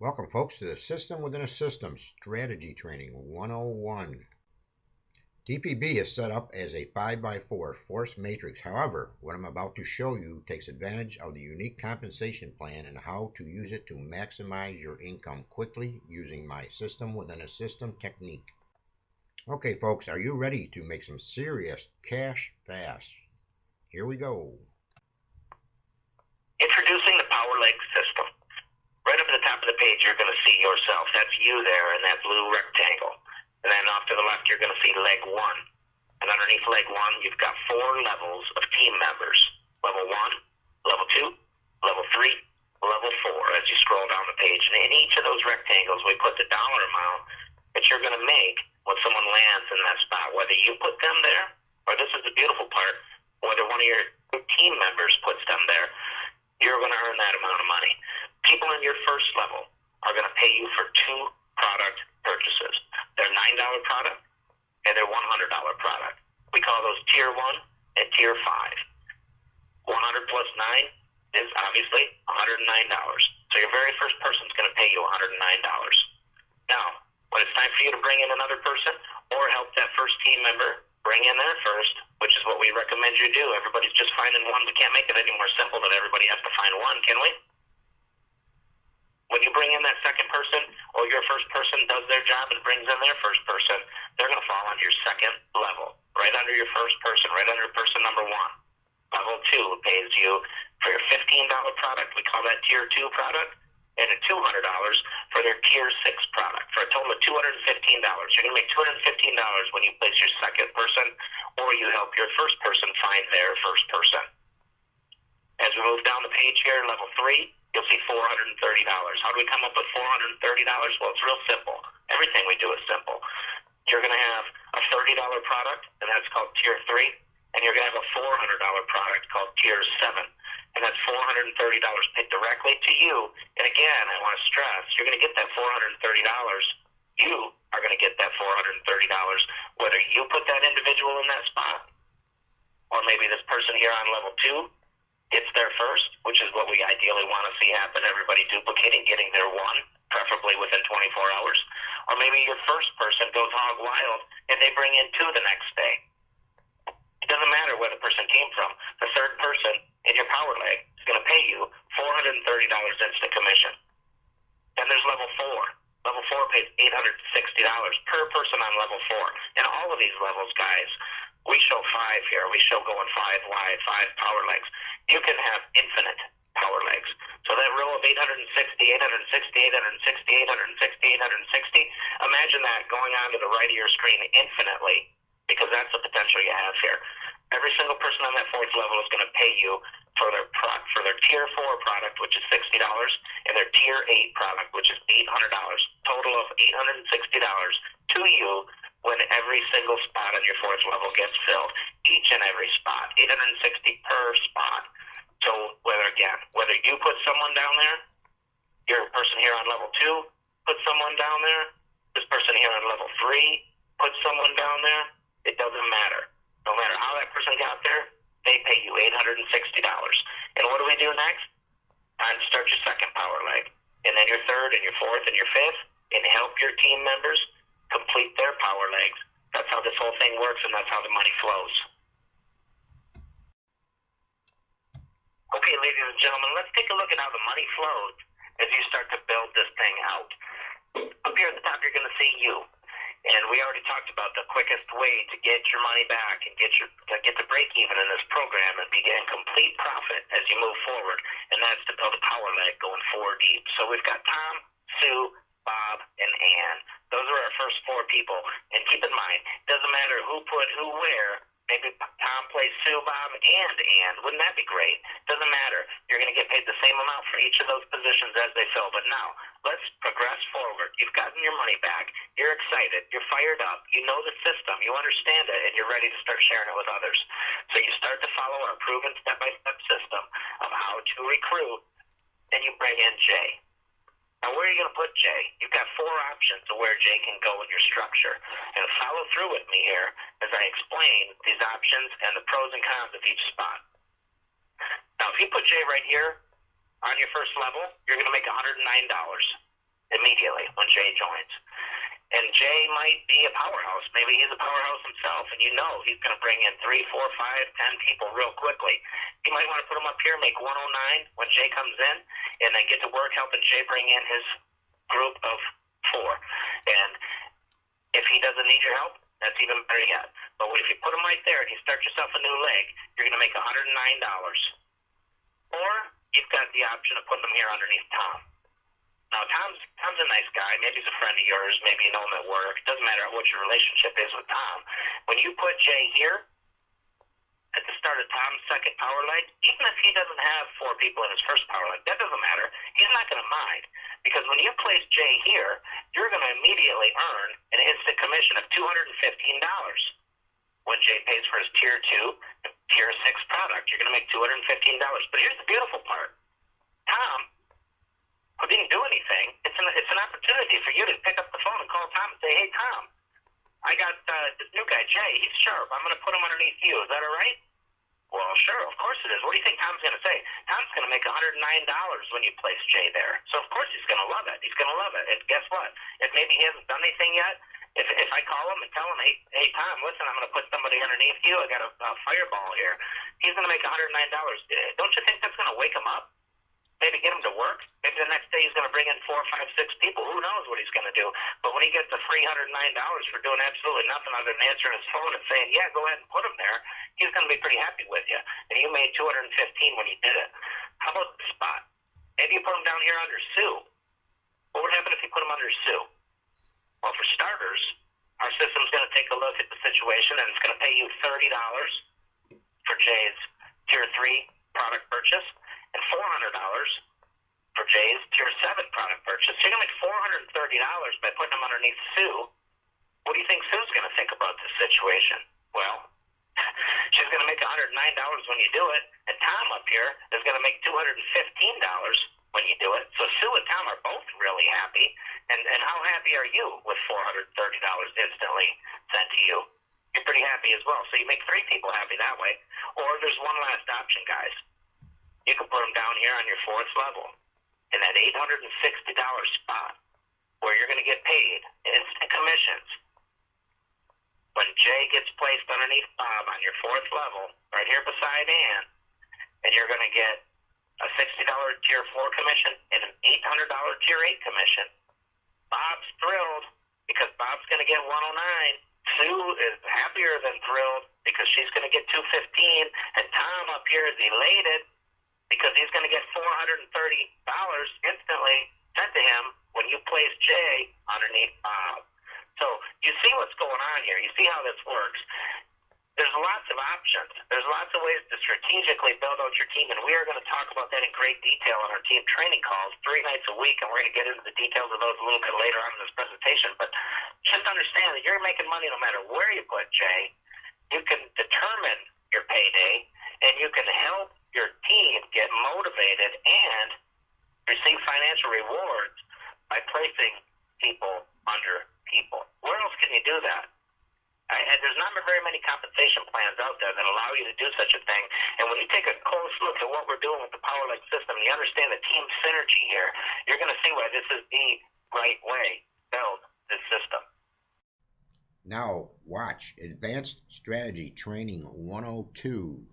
Welcome, folks, to the System Within a System Strategy Training 101. DPB is set up as a 5x4 force matrix. However, what I'm about to show you takes advantage of the unique compensation plan and how to use it to maximize your income quickly using my System Within a System technique. Okay, folks, are you ready to make some serious cash fast? Here we go. Introducing the power leg system. Right up at the top of the page, you're going to see yourself. That's you there in that blue rectangle. And then off to the left, you're going to see leg 1. And underneath leg 1, you've got 4 levels of team members. Level 1, level 2, level 3, level 4 as you scroll down the page. And in each of those rectangles, we put the dollar amount that you're going to make when someone lands in that spot. Whether you put them there, or this is the beautiful part, whether one of your team members puts them there, you're going to earn that amount of money. People in your first level are going to pay you for 2 product purchases. Their $9 product and their $100 product. We call those Tier 1 and Tier 5. 100 plus 9 is obviously $109. So your very first person is going to pay you $109. Now, when it's time for you to bring in another person or help that first team member bring in their first, which is what we recommend you do. Everybody's just finding one. We can't make it any more simple that everybody has to find one, can we? When you bring in that second person or your first person does their job and brings in their first person, they're going to fall under your second level, right under your first person, right under person number 1. Level 2 pays you for your $15 product. We call that Tier 2 product. And $200 for their Tier 6 product, for a total of $215. You're going to make $215 when you place your second person or you help your first person find their first person. As we move down the page here, level 3, you'll see $430. How do we come up with $430? Well, it's real simple. Everything we do is simple. You're going to have a $30 product, and that's called Tier 3, and you're going to have a $400 product called Tier 7. And that's $430 paid directly to you. And again, I want to stress, you're going to get that $430. You are going to get that $430, whether you put that individual in that spot, or maybe this person here on level 2 gets there first, which is what we ideally want to see happen, everybody duplicating, getting their 1, preferably within 24 hours. Or maybe your first person goes hog wild and they bring in 2 the next day. It doesn't matter where the person came from. The third person in your power leg is going to pay you $430 instant commission. Then there's level 4. Level 4 pays $860 per person on level 4. And all of these levels, guys, we show 5 here. We show going 5 wide, 5 power legs. You can have infinite power legs. So that row of 860, 860, 860, 860, 860, imagine that going on to the right of your screen infinitely, because that's the potential you have here. Every single person on that 4th level is going to pay you for their Tier 4 product, which is $60, and their Tier 8 product, which is $800. Total of $860 to you when every single spot on your 4th level gets filled. Each and every spot, $860 per spot. So whether you put someone down there, your person here on level 2 put someone down there, this person here on level 3 put someone down there, it doesn't matter. No matter how that person got there, they pay you $860. And what do we do next? Time to start your second power leg. And then your third and your fourth and your fifth, and help your team members complete their power legs. That's how this whole thing works, and that's how the money flows. Okay, ladies and gentlemen, let's take a look at how the money flows as you start to build this thing out. Up here at the top, you're going to see you. And we already talked about the quickest way to get your money back and get to break even in this program and begin complete profit as you move forward. And that's to build a power leg going 4 deep. So we've got Tom, Sue, Bob, and Ann. Those are our first 4 people. And keep in mind, it doesn't matter who put who where. Maybe Tom plays Sue, Bob, and Ann. Wouldn't that be great? Doesn't matter. You're going to get paid the same amount for each of those positions as they fill. But now, let's progress forward. You've gotten your money back. You're excited. You're fired up. You know the system. You understand it, and you're ready to start sharing it with others. So you start to follow our proven step-by-step system of how to recruit, and you bring in Jay. Now, where are you going to put Jay? You've got 4 options of where Jay can go in your structure. And follow through with me here as I explain these options and the pros and cons of each spot. Now, if you put Jay right here on your first level, you're going to make $109. immediately when Jay joins. And Jay might be a powerhouse. Maybe he's a powerhouse himself, and you know he's going to bring in 3, 4, 5, 10 people real quickly. You might want to put him up here, make 109 when Jay comes in, and then get to work helping Jay bring in his group of 4. And if he doesn't need your help, that's even better yet. But if you put him right there and you start yourself a new leg, you're going to make $109. Or you've got the option of putting him here underneath Tom. Now, Tom's a nice guy. Maybe he's a friend of yours. Maybe you know him at work. It doesn't matter what your relationship is with Tom. When you put Jay here at the start of Tom's second power leg, even if he doesn't have 4 people in his first power leg, that doesn't matter. He's not going to mind. Because when you place Jay here, you're going to immediately earn an instant commission of $215 when Jay pays for his Tier 2 and Tier 6 product. You're going to make $215. But here's the beautiful part. Tom, who didn't do anything, it's an opportunity for you to pick up the phone and call Tom and say, hey, Tom, I got this new guy, Jay. He's sharp. I'm going to put him underneath you. Is that all right? Well, sure, of course it is. What do you think Tom's going to say? Tom's going to make $109 when you place Jay there. So, of course, he's going to love it. He's going to love it. And guess what? If maybe he hasn't done anything yet, if I call him and tell him, hey, Tom, listen, I'm going to put somebody underneath you. I got a fireball here. He's going to make $109. Don't you think that's going to wake him up? Maybe get him to work. Maybe the next day he's going to bring in 4, 5, 6 people. Who knows what he's going to do? But when he gets the free $109 for doing absolutely nothing other than answering his phone and saying, yeah, go ahead and put him there, he's going to be pretty happy with you. And you made $215 when you did it. How about the spot? Maybe you put him down here under Sue. What would happen if you put him under Sue? Well, for starters, our system's going to take a look at the situation, and it's going to pay you $30 for Jay's Tier 3 product purchase, and $400 for Jay's Tier 7 product purchase. So you're going to make $430 by putting them underneath Sue. What do you think Sue's going to think about this situation? Well, she's going to make $109 when you do it, and Tom up here is going to make $215 when you do it. So Sue and Tom are both really happy. And how happy are you with $430 instantly sent to you? You're pretty happy as well. So you make 3 people happy that way. Or there's one last option, guys. You can put them down here on your 4th level in that $860 spot where you're going to get paid instant commissions. When Jay gets placed underneath Bob on your 4th level, right here beside Ann, and you're going to get a $60 Tier 4 commission and an $800 Tier 8 commission. Bob's thrilled because Bob's going to get 109. Sue is happier than thrilled because she's going to get 215, and Tom up here is elated because he's going to get $430 instantly sent to him when you place Jay underneath Bob. So you see what's going on here. You see how this works. There's lots of options. There's lots of ways to strategically build out your team, and we are going to talk about that in great detail on our team training calls 3 nights a week, and we're going to get into the details of those a little bit later on in this presentation. But just understand that you're making money no matter where you put Jay. You can determine your payday, and you can help your team get motivated and receive financial rewards by placing people under people. Where else can you do that? And there's not very many compensation plans out there that allow you to do such a thing. And when you take a close look at what we're doing with the Power Leg system, and you understand the team synergy here, you're going to see why this is the right way to build this system. Now watch Advanced Strategy Training 102.